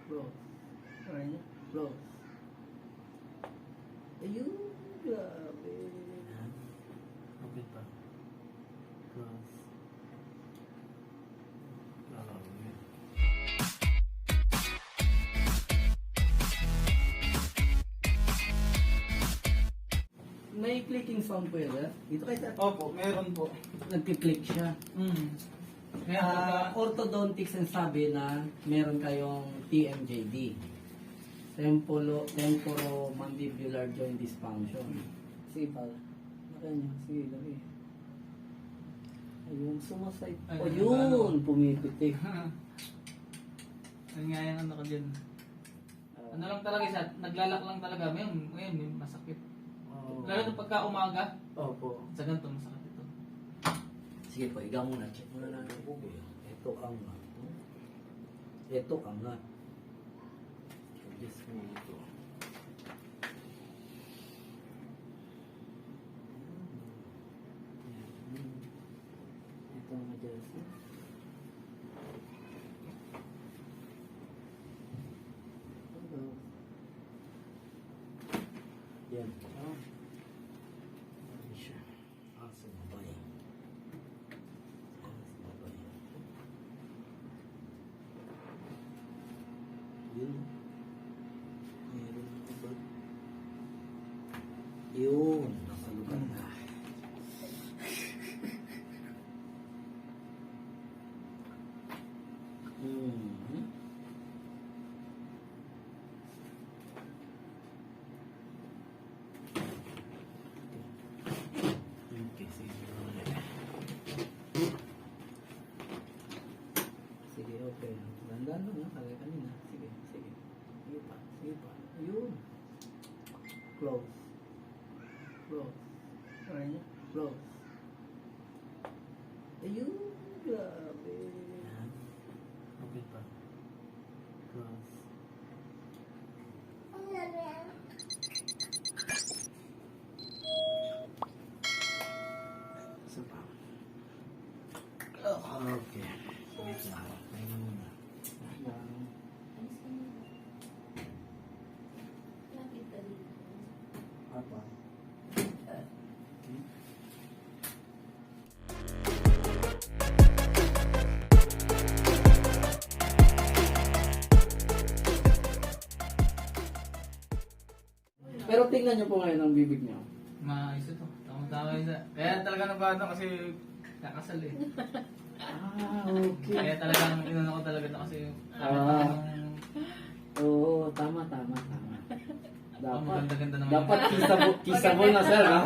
Close. Try niya. Close. Ayun. Grabe. Yan. Okay pa. Close. Grabe. May clicking sound po yun, sir? Dito kayo sa... Opo, meron po. Nagkiklik siya. Orthodontics ang sabi na meron kayong TMJD. Temporomandibular joint dysfunction. Sige pala. Laki niya. Sige, laki. Ayun, sumasay. O yun, pumipitik. Ano nga yung ano ko dyan? Ano lang talaga siya, naglalak lang talaga. Ngayon may masakit. Lalo na pagka umaga. Opo. Sa ganito, masakit ito. Sige po, ikaw muna. Check muna natin po. Ito ang nut. Ito ang nut. Adjust mo ito. Ito ang adjust. Yan. Siya. Asa babay. Yun. Meron ako ba? Yun. Nakalugan na. Okay, sige. Sige, okay. Dandan lang, ha? Kaya kanina. Sige, sige. Sige pa, sige pa. Ayun. Close. Close. Try niya. Close. Ayun. Grabe. Yan. Okay pa. Close. Isa pa. Okay. Wait lang. Pahinga muna. Apa? Pero tingnan niyo po ngayon ang bibig niyo. Maayos ito. Tama-tama isa. Kaya talaga nabado kasi kakasal eh. Okay. Kaya talagang inuna ko talaga ito kasi Oo, tama. Dapat, maganda-ganda naman. dapat kisabol na sir, ha?